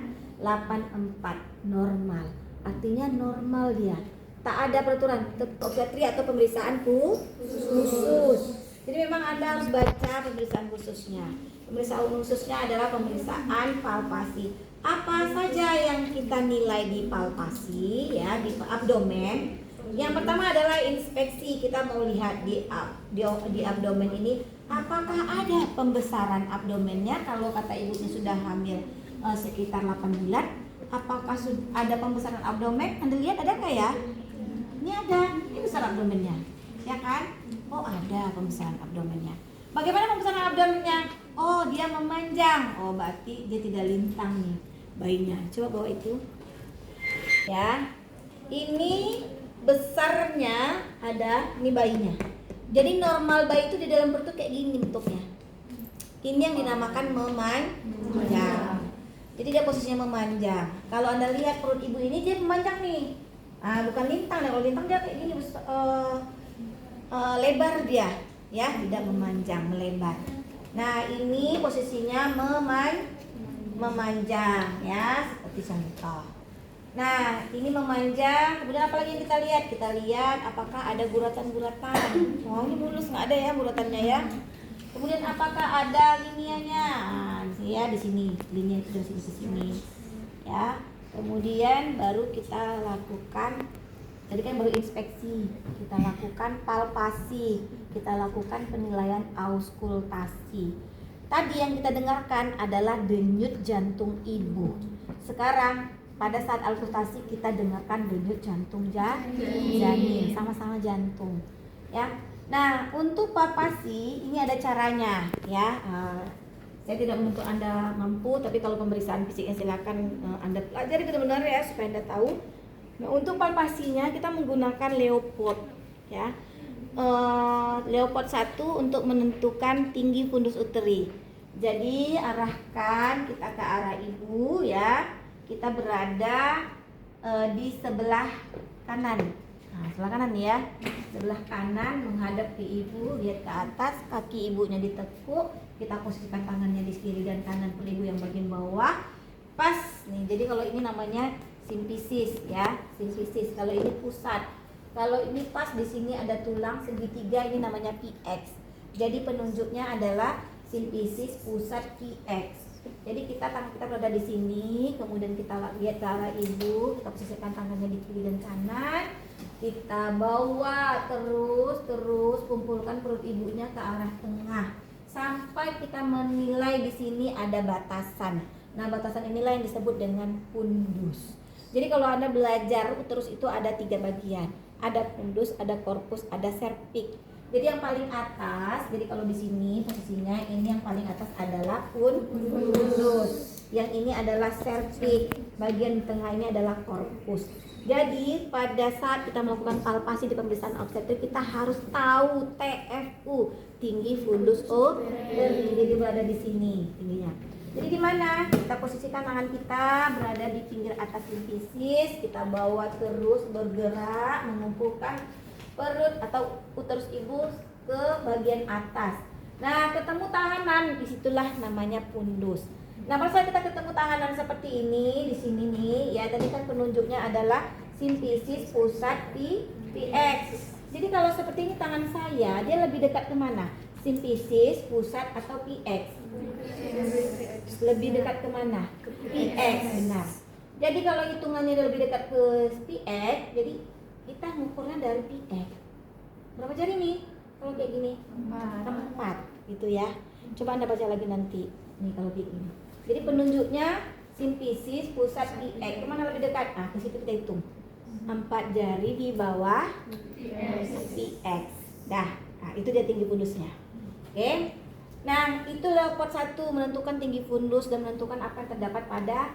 84 normal, artinya normal dia, tak ada peraturan obstetri atau pemeriksaan khusus. Jadi memang Anda harus baca pemeriksaan khususnya. Pemeriksaan khususnya adalah pemeriksaan palpasi. Apa saja yang kita nilai di palpasi ya, di abdomen. Yang pertama adalah inspeksi. Kita mau lihat di abdomen ini apakah ada pembesaran abdomennya. Kalau kata ibunya sudah hamil sekitar 8 bulan, apakah ada pembesaran abdomen? Anda lihat ada nggak ya? Ini ada, ini besar abdomennya, ya kan? Oh, ada pembesaran abdomennya. Bagaimana pembesaran abdomennya? Oh, dia memanjang. Oh, berarti dia tidak lintang nih bayinya. Coba bawa itu, ya. Ini besarnya ada, ini bayinya. Jadi normal bayi itu di dalam perut kayak gini bentuknya. Ini yang dinamakan memanjang. Jadi dia posisinya memanjang. Kalau Anda lihat perut ibu ini dia memanjang nih. Bukan lintang. Kalau lintang dia kayak gini lebar dia, ya, tidak memanjang, melebar. Nah, ini posisinya memanjang, ya, seperti contoh. Nah, ini memanjang. Kemudian apa lagi yang kita lihat? Kita lihat apakah ada guratan-guratan. Oh, ini mulus nggak ada ya guratannya ya. Kemudian apakah ada linianya? Di sini linia itu dari sini, ya. Kemudian baru kita lakukan. Tadi kan baru inspeksi, kita lakukan palpasi, kita lakukan penilaian auskultasi. Tadi yang kita dengarkan adalah denyut jantung ibu. Sekarang pada saat auskultasi kita dengarkan denyut jantung janin, sama-sama jantung, ya. Nah, untuk palpasi ini ada caranya, ya. Saya tidak menuntut Anda mampu, tapi kalau pemeriksaan fisiknya silakan Anda pelajari benar-benar ya supaya Anda tahu. Nah, untuk palpasinya kita menggunakan Leopard, ya. Leopard 1 untuk menentukan tinggi fundus uteri. Jadi arahkan kita ke arah ibu, ya. Kita berada di sebelah kanan. Nah, sebelah kanan ya. Sebelah kanan menghadap ke ibu, lihat ke atas, kaki ibunya ditekuk, kita posisikan tangannya di kiri dan kanan perut ibu yang bagian bawah. Pas nih. Jadi kalau ini namanya simfisis, ya. Simfisis. Kalau ini pusat. Kalau ini pas di sini ada tulang segitiga, ini namanya PX. Jadi penunjuknya adalah simfisis pusat PX. Jadi tangan kita berada di sini, kemudian kita lihat ke arah ibu, kita posisikan tangannya di kiri dan kanan, kita bawa terus kumpulkan perut ibunya ke arah tengah sampai kita menilai di sini ada batasan. Nah, batasan inilah yang disebut dengan fundus. Jadi kalau Anda belajar uterus itu ada 3 bagian, ada fundus, ada korpus, ada cervix. Jadi yang paling atas, jadi kalau di sini posisinya ini yang paling atas adalah fundus. Yang ini adalah cervix. Bagian di tengah ini adalah korpus. Jadi pada saat kita melakukan palpasi di pemeriksaan obstetrik kita harus tahu TFU, tinggi fundus uteri. Jadi berada di sini tingginya. Jadi di mana? Kita posisikan tangan kita berada di pinggir atas simfisis, kita bawa terus bergerak mengumpulkan perut atau uterus ibu ke bagian atas. Nah, ketemu tahanan, disitulah namanya fundus. Nah, pada saat kita ketemu tahanan seperti ini, di sini nih, ya tadi kan penunjuknya adalah simfisis pusat PX. Jadi kalau seperti ini tangan saya, dia lebih dekat ke mana? Simfisis pusat atau PX? Lebih dekat ke mana? PX, benar. Jadi kalau hitungannya lebih dekat ke PX, jadi kita ngukurnya dari PX. Berapa jari nih? Kalau kayak gini? 4 gitu ya. Coba Anda baca lagi nanti. Nih kalau kayak gini. Jadi penunjuknya simfisis pusat PX. Kemana lebih dekat? Ke situ kita hitung. 4 jari di bawah PX. Dah. Nah, itu dia tinggi fundusnya. Oke. Nah, itu Leopard 1 menentukan tinggi fundus dan menentukan apa yang terdapat pada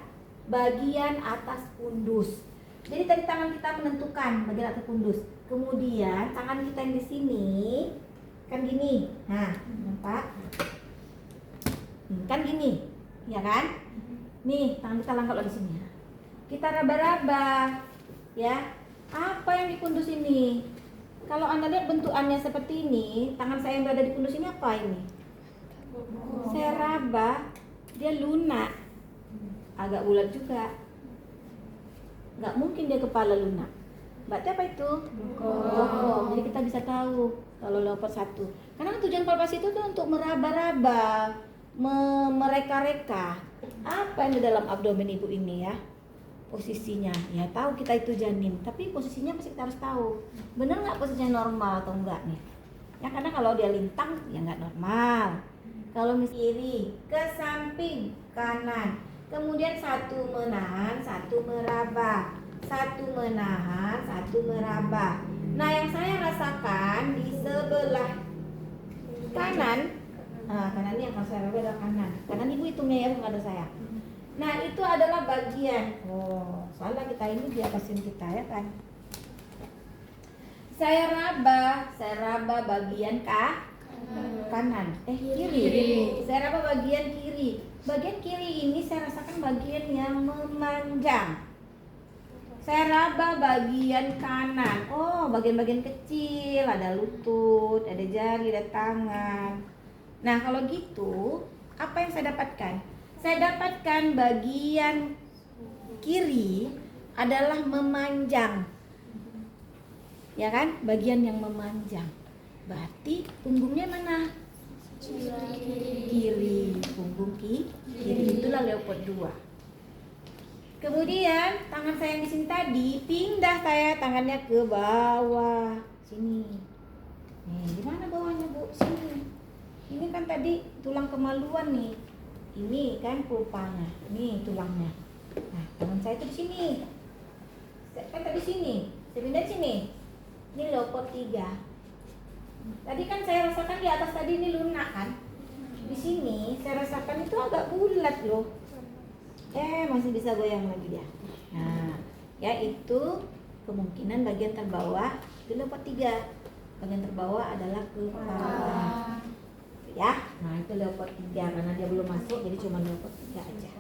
bagian atas fundus. Jadi tadi tangan kita menentukan bagian atas fundus. Kemudian tangan kita yang di sini kan gini. Nah, nampak? Kan gini, ya kan? Nih, tangan kita langkap di sini. Kita raba-raba, ya. Apa yang di fundus ini? Kalau Anda lihat bentukannya seperti ini, tangan saya yang berada di fundus ini apa ini? Saya raba, dia lunak. Agak bulat juga. Nggak mungkin dia kepala lunak. Berarti apa itu? Bokong. Jadi kita bisa tahu kalau Leopard 1. Karena tujuan palpasi itu tuh untuk meraba-raba, mereka-reka apa yang di dalam abdomen ibu ini ya. Posisinya, ya tahu kita itu janin, tapi posisinya pasti kita harus tahu. Benar nggak posisinya normal atau enggak nih? Ya karena kalau dia lintang ya nggak normal. Kalau kiri ke samping kanan. Kemudian satu menahan, satu meraba. Satu menahan, satu meraba. Nah, yang saya rasakan di sebelah kanan. Nah, kanan ini yang kalau saya raba adalah kanan. Kanan ibu hitungnya ya, bukan ada saya. Nah, itu adalah bagian. Oh, salah kita ini di atasin kita ya kan. Saya raba bagian kanan. Kiri. Saya raba bagian kiri. Bagian kiri ini saya rasakan bagian yang memanjang. Saya raba bagian kanan. Oh, bagian-bagian kecil, ada lutut, ada jari, ada tangan. Nah, kalau gitu, apa yang saya dapatkan? Saya dapatkan bagian kiri adalah memanjang. Ya kan? Bagian yang memanjang. Berarti punggungnya mana? Kiri. Punggung kiri. Itulah leopard 2. Kemudian tangan saya yang di sini tadi pindah saya tangannya ke bawah sini. Nih, di mana bawahnya Bu? Sini. Ini kan tadi tulang kemaluan nih. Ini kan pulpanya. Nih tulangnya. Nah, tangan saya itu di sini. Kan tadi sini. Saya pindah di sini. Ini leopard 3. Tadi kan saya rasakan di atas tadi ini lunak kan? Di sini saya rasakan itu agak bulat loh. Masih bisa goyang lagi dia. Nah, yaitu kemungkinan bagian terbawah itu leopard 3. Bagian terbawah adalah kepala. Ya, nah itu leopard 3 karena dia belum masuk jadi cuma leopard 3 aja.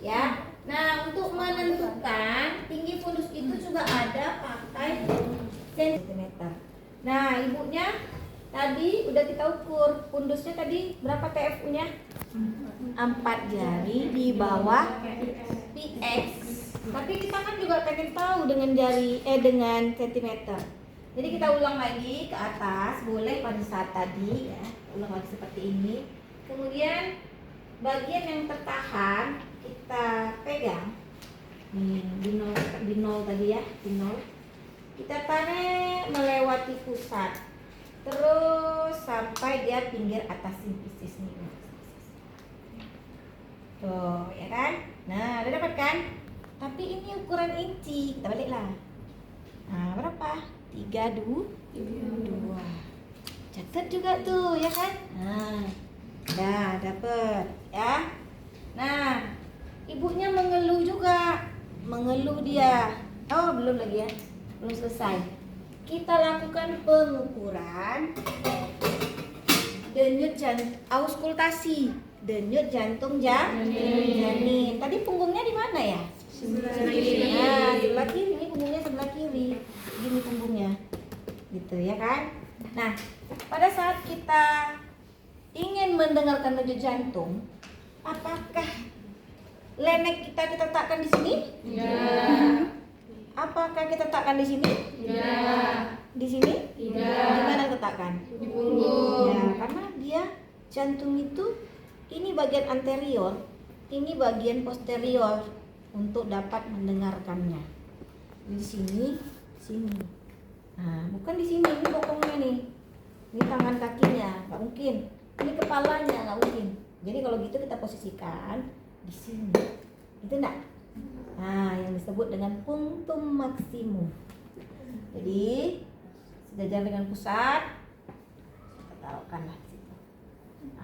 Ya. Nah, untuk menentukan tinggi fundus itu juga ada pakai sentimeter. Nah, ibunya tadi udah kita ukur fundusnya tadi berapa TFU-nya? 4 jari di bawah PX. Tapi kita kan juga pengen tahu dengan dengan sentimeter. Jadi kita ulang lagi ke atas, boleh pada saat tadi ya. Ulang lagi seperti ini. Kemudian bagian yang tertahan kita pegang. Nih, di nol tadi ya, di nol. Kita tarik melewati pusat. Terus sampai dia pinggir atas simfisis nih. Tuh, ya kan? Nah, udah dapat kan? Tapi ini ukuran inci. Kita baliklah. Nah, berapa? 32. Catat juga tuh, ya kan? Nah, udah dapet, ya. Nah, ibunya mengeluh juga. Mengeluh dia. Oh, belum lagi ya. Belum selesai. Kita lakukan pengukuran denyut auskultasi. Denyut jantung janin. Tadi punggungnya di mana ya? Sebelah kiri. Nah, sebelah kiri. Ini punggungnya sebelah kiri. Gini punggungnya. Gitu ya kan? Nah, pada saat kita ingin mendengarkan denyut jantung, apakah lenek kita letakkan di sini? Ya. Apakah kita letakkan di sini? Ya. Di sini? Tidak. Di mana letakkan? Di punggung. Ya, karena dia jantung itu ini bagian anterior, ini bagian posterior untuk dapat mendengarkannya. Di sini, sini. Nah, bukan di sini, ini bokongnya nih. Ini tangan kakinya, nggak mungkin. Ini kepalanya, nggak mungkin. Jadi kalau gitu kita posisikan di sini. Itu enggak? Nah, yang disebut dengan punctum maximum. Jadi sejajar dengan pusat, kita taruhkanlah.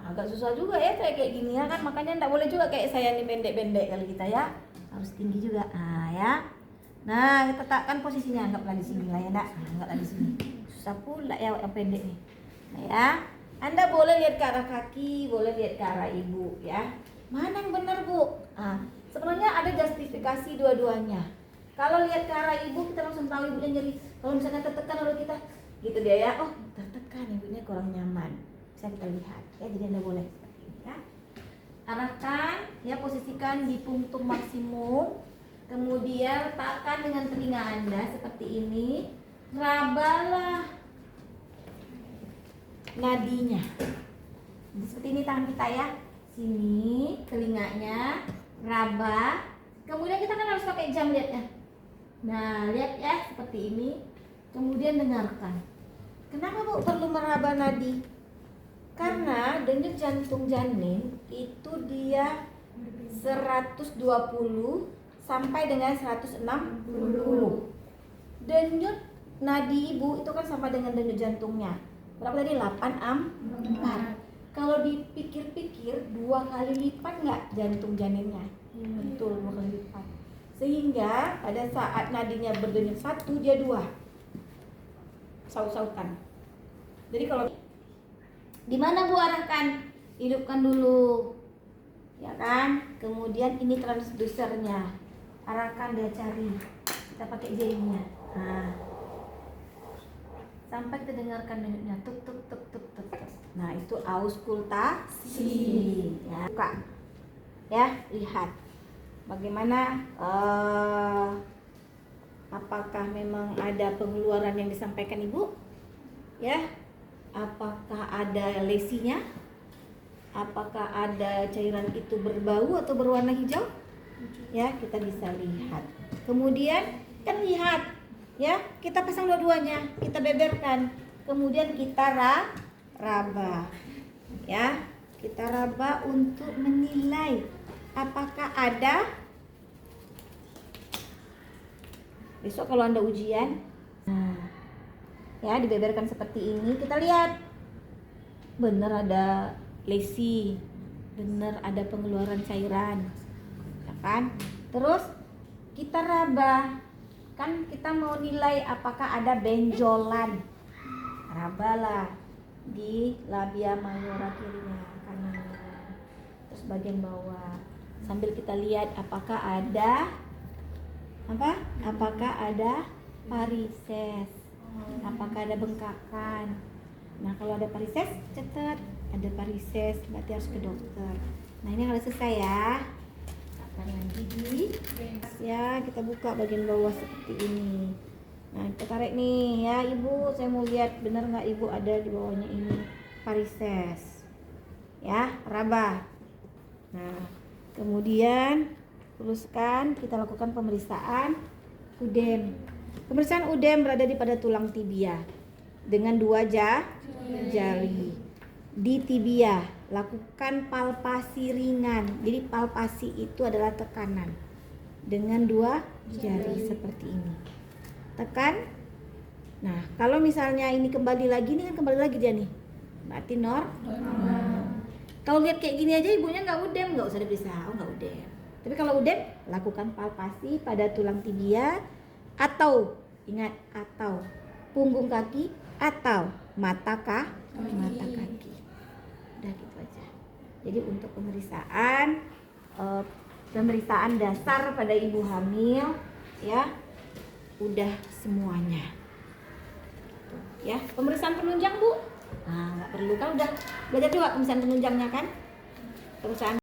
Agak susah juga ya kayak gini ya kan, makanya enggak boleh juga kayak saya nih pendek-pendek kali kita ya, harus tinggi juga. Nah ya, nah kita letakkan posisinya, anggaplah di sini lah ya enggak, anggaplah di sini. Susah pula ya yang pendek nih. Nah ya, Anda boleh lihat ke arah kaki, boleh lihat ke arah ibu ya. Mana yang benar Bu? Sebenarnya ada justifikasi dua-duanya. Kalau lihat ke arah ibu kita langsung tahu ibunya nyeri. Kalau misalnya tertekan oleh kita, gitu dia ya, oh tertekan ibunya kurang nyaman. Bisa kita lihat ya, jadi Anda boleh seperti ini ya. Arahkan ya, posisikan di punctum maksimum, kemudian letakkan dengan telinga Anda seperti ini, rabalah nadinya. Seperti ini tangan kita ya, sini telinganya, raba. Kemudian kita kan harus pakai jam lihatnya. Nah lihat ya seperti ini, kemudian dengarkan. Kenapa Bu perlu meraba nadi? Karena denyut jantung janin itu dia 120 sampai dengan 160. Denyut nadi ibu itu kan sama dengan denyut jantungnya. Berapa tadi? 84. Kalau dipikir-pikir 2 kali lipat nggak jantung janinnya? Betul, 2 kali lipat. Sehingga pada saat nadinya berdenyut 1, dia 2. Saut-sautan. Jadi kalau di mana Bu arahkan? Hidupkan dulu. ya kan? Kemudian ini transdusernya, arahkan dia cari, kita pakai jarinya. Nah, sampai terdengarkan denyutnya tuk tuk tuk tuk tuk tuk. Nah, itu auskultasi. Ya, buka. Ya, lihat bagaimana apakah memang ada pengeluaran yang disampaikan ibu? Ya, apakah ada lesinya? Apakah ada cairan itu berbau atau berwarna hijau? Ya, kita bisa lihat. Kemudian kan lihat, ya, kita pasang dua-duanya, kita beberkan, kemudian kita raba, ya, kita raba untuk menilai apakah ada. Besok kalau Anda ujian, nah, ya, dibeberkan seperti ini, kita lihat benar ada lesi, benar ada pengeluaran cairan, ya kan? Terus kita raba, kan kita mau nilai apakah ada benjolan, rabalah di labia majora kirinya, kanannya, terus bagian bawah, sambil kita lihat apakah ada apakah ada varises, apakah ada bengkakan. Nah, kalau ada varises, catat ada varises, berarti harus ke dokter. Nah, ini kalau selesai ya, kanan gigi, ya, kita buka bagian bawah seperti ini. Nah, kita tarik nih ya ibu, saya mau lihat benar nggak ibu ada di bawahnya ini varises, ya, raba. Nah, kemudian teruskan kita lakukan pemeriksaan udem. Pemeriksaan udem berada di pada tulang tibia dengan 2 jari. Di tibia lakukan palpasi ringan. Jadi palpasi itu adalah tekanan dengan 2 jari seperti ini. Tekan. Nah, kalau misalnya ini kembali lagi, ini kan kembali lagi dia nih. Berarti kalau lihat kayak gini aja ibunya nggak udem, nggak usah diperiksa. Oh, nggak udem. Tapi kalau udem, lakukan palpasi pada tulang tibia atau ingat, atau punggung kaki atau mata kaki. Udah gitu aja. Jadi untuk pemeriksaan dasar pada ibu hamil, ya, udah semuanya. Ya, pemeriksaan penunjang bu? Nah, nggak perlu kan, udah belajar juga pemeriksaan penunjangnya kan? Pemeriksaan